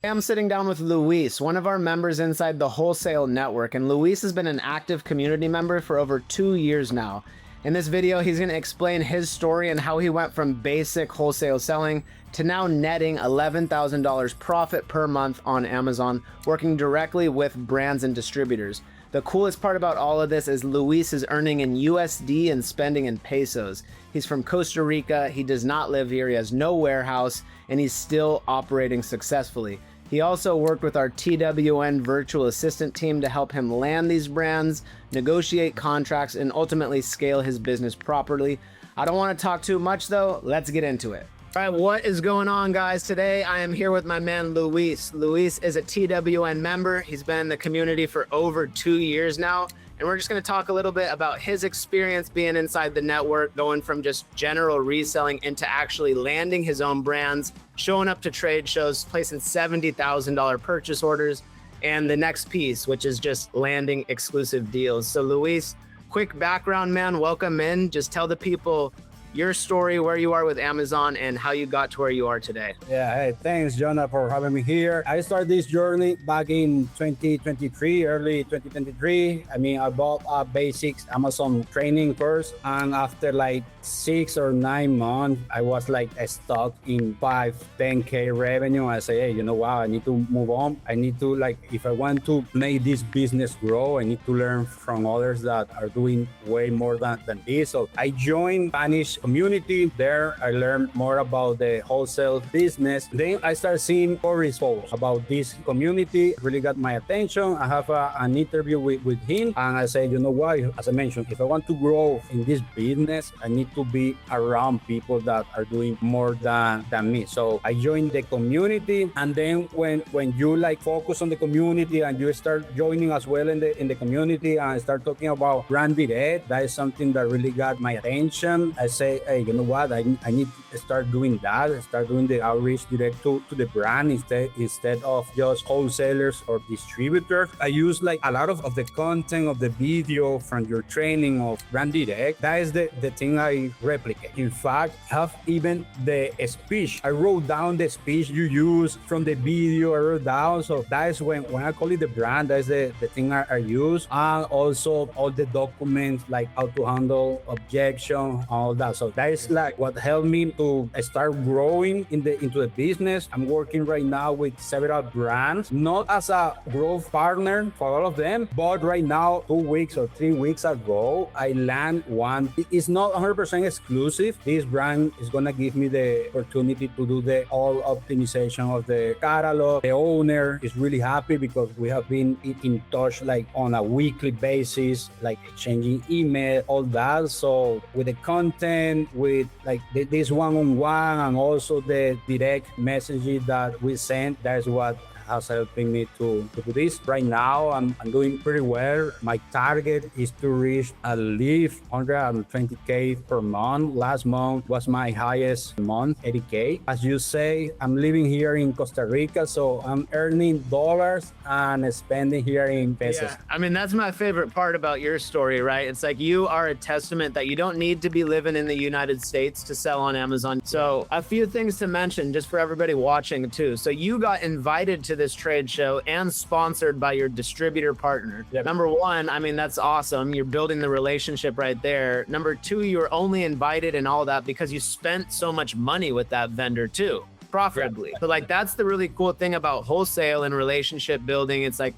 I'm sitting down with Luis, one of our members inside the Wholesale Network, and Luis has been an active community member for over 2 years now. In this video, he's going to explain his story and how he went from basic wholesale selling to now netting $11,000 profit per month on Amazon, working directly with brands and distributors. The coolest part about all of this is Luis is earning in USD and spending in pesos. He's from Costa Rica, he does not live here, he has no warehouse, and he's still operating successfully. He also worked with our TWN virtual assistant team to help him land these brands, negotiate contracts, and ultimately scale his business properly. I don't want to talk too much though, let's get into it. All right, what is going on, guys? Today I am here with my man Luis. Luis is a TWN member. He's been in the community for over 2 years now. And we're just going to talk a little bit about his experience being inside the network, going from just general reselling into actually landing his own brands, showing up to trade shows, placing $70,000 purchase orders, and the next piece, which is just landing exclusive deals. So Luis, quick background, man, welcome in. Just tell the people your story, where you are with Amazon, and how you got to where you are today. Yeah, hey, thanks, Jonah, for having me here. I started this journey back in 2023, early 2023. I bought a basics Amazon training first, and after like 6 or 9 months, I was like stuck in 10K revenue. I say, hey, you know what? I need to move on. I need to, like, if I want to make this business grow, I need to learn from others that are doing way more than this. So I joined Spanish community. There I learned more about the wholesale business. Then I started seeing Corey's posts about this community. Really got my attention. I have an interview with him, and I said, you know what, as I mentioned, if I want to grow in this business, I need to be around people that are doing more than me. So I joined the community, and then when you like focus on the community and you start joining as well in the community and start talking about brand direct, that is something that really got my attention. I say, hey, you know what, I need to start doing that, start doing the outreach direct to the brand instead of just wholesalers or distributors. I use like a lot of the content of the video from your training of brand direct. That is the thing I replicate. In fact, have even the speech. I wrote down the speech you use from the video. I wrote down. So that is when I call it the brand, that's the thing I use. And also all the documents, like how to handle objection, all that. So that is like what helped me to start growing into the business. I'm working right now with several brands, not as a growth partner for all of them, but right now, 2 weeks or 3 weeks ago, I land one. It's not 100% exclusive. This brand is gonna give me the opportunity to do the all optimization of the catalog. The owner is really happy because we have been in touch like on a weekly basis, like exchanging email, all that. So with the content, with like this one-on-one and also the direct messages that we send, that's what has helping me to do this. Right now, I'm doing pretty well. My target is to reach at least 120K per month. Last month was my highest month, 80K. As you say, I'm living here in Costa Rica, so I'm earning dollars and spending here in pesos. Yeah, I mean, that's my favorite part about your story, right? It's like you are a testament that you don't need to be living in the United States to sell on Amazon. So a few things to mention just for everybody watching too. So you got invited to this trade show and sponsored by your distributor partner. Yep. Number one, I mean, that's awesome. You're building the relationship right there. Number two, you were only invited and all that because you spent so much money with that vendor too, profitably. So like, that's the really cool thing about wholesale and relationship building. It's like,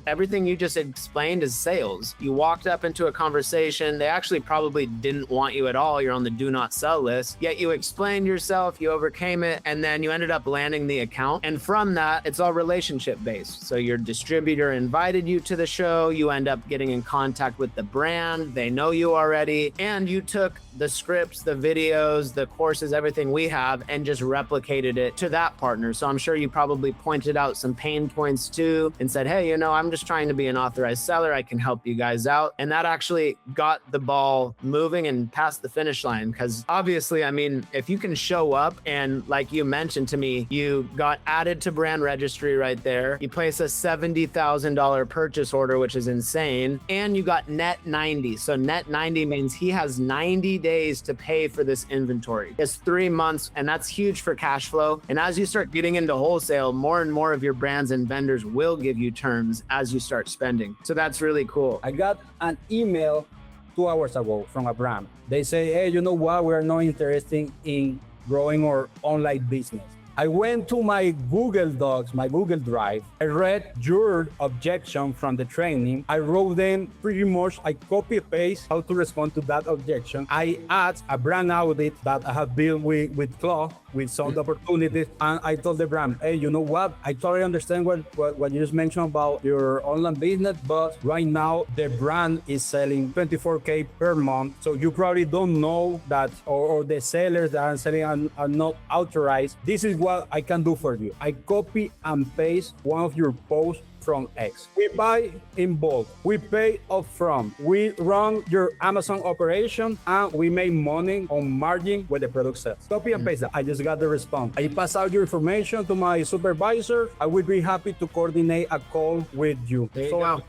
everything you just explained is sales. You walked up into a conversation. They actually probably didn't want you at all. You're on the do not sell list, yet you explained yourself, you overcame it, and then you ended up landing the account. And from that, it's all relationship based. So your distributor invited you to the show. You end up getting in contact with the brand. They know you already. And you took the scripts, the videos, the courses, everything we have, and just replicated it to that partner. So I'm sure you probably pointed out some pain points too and said, hey, you know, I'm just trying to be an authorized seller. I can help you guys out. And that actually got the ball moving and past the finish line. Because obviously, I mean, if you can show up and like you mentioned to me, you got added to brand registry right there. You place a $70,000 purchase order, which is insane. And you got net 90. So net 90 means he has 90 days to pay for this inventory. It's 3 months, and that's huge for cash flow. And as you start getting into wholesale, more and more of your brands and vendors will give you terms as you start spending. So that's really cool. I got an email 2 hours ago from a brand. They say, hey, you know what? We're not interested in growing our online business. I went to my Google Docs, my Google Drive. I read your objection from the training. I wrote them pretty much. I copy paste how to respond to that objection. I add a brand audit that I have built with Claude, with some opportunities. And I told the brand, hey, you know what? I totally understand what you just mentioned about your online business, but right now the brand is selling $24K per month. So you probably don't know that, or the sellers that are selling are not authorized. This is what I can do for you. I copy and paste one of your posts from X. We buy in bulk. We pay upfront. We run your Amazon operation and we make money on margin when the product sells. Copy and paste that. I just got the response. I pass out your information to my supervisor. I would be happy to coordinate a call with you. Wow.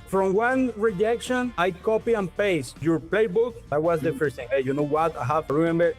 From one rejection, I copy and paste your playbook. That was the first thing. Hey, you know what? Remember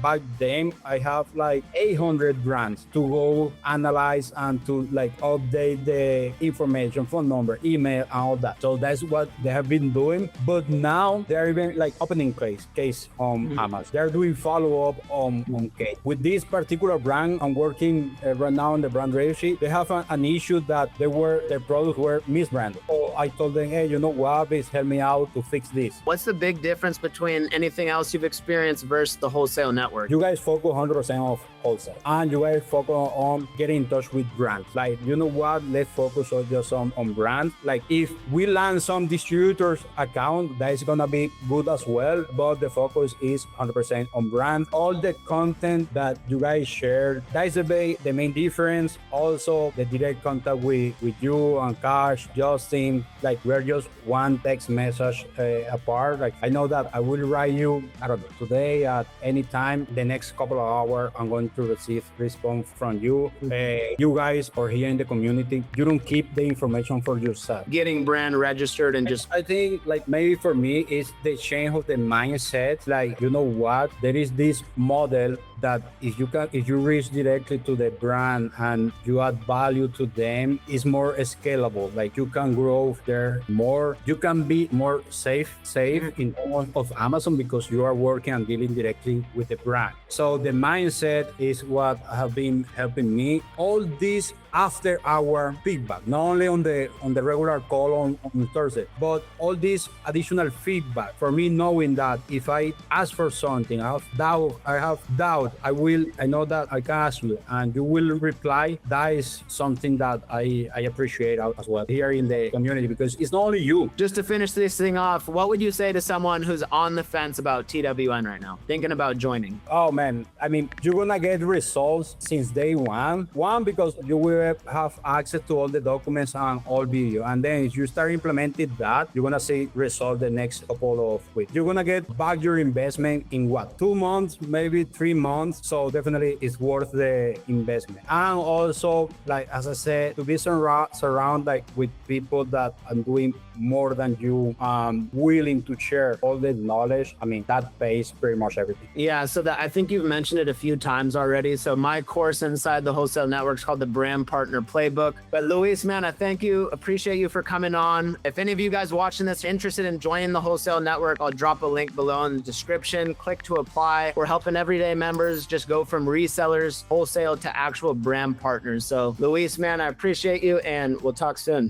back then, I have like 800 brands to go analyze and to like update the information, phone number, email, and all that. So that's what they have been doing. But now they're even like opening case on Amazon. They're doing follow-up on case. With this particular brand, I'm working right now on the brand registry. They have an issue that their products were misbranded. So I told them, hey, you know what, please help me out to fix this. What's the big difference between anything else you've experienced versus the wholesale network? You guys focus 100% on wholesale, and you guys focus on getting in touch with brands. Like, you know what, let's focus on brands. Like, if we land some distributors account, that is gonna be good as well, but the focus is 100% on brand. All the content that you guys share, that is the main difference. Also, the direct contact with you and Cash, Justin, like, we're just one text message apart. Like, I know that I will write you, I don't know, today at any time. The next couple of hours, I'm going to receive response from you. You guys are here in the community. You don't keep the information for yourself. Getting brand registered and just... I think, like, maybe for me, it's the change of the mindset. Like, you know what? There is this model that if you reach directly to the brand and you add value to them, it's more scalable. Like, you can grow there more. You can be more safe in terms of Amazon because you are working and dealing directly with the brand. So the mindset is what have been helping me. All this after our feedback, not only on the regular call on Thursday, but all this additional feedback for me, knowing that if I ask for something, I have doubt, I know that I can ask you and you will reply. That is something that I appreciate as well here in the community, because it's not only you. Just to finish this thing off, what would you say to someone who's on the fence about TWN right now, thinking about joining? Oh man, I mean, you're gonna get results since day one. One, because you will have access to all the documents and all video, and then if you start implementing that, you're gonna see results the next couple of weeks. You're gonna get back your investment in what, 2 months, maybe 3 months. So definitely it's worth the investment. And also, like as I said, to be surrounded like with people that are doing more than you, willing to share all the knowledge. I mean, that pays pretty much everything. Yeah, so that I think you've mentioned it a few times already. So my course inside the Wholesale Network is called the Brand Partner Playbook. But Luis, man, I thank you. Appreciate you for coming on. If any of you guys watching this are interested in joining the Wholesale Network, I'll drop a link below in the description. Click to apply. We're helping everyday members just go from resellers, wholesale to actual brand partners. So Luis, man, I appreciate you, and we'll talk soon.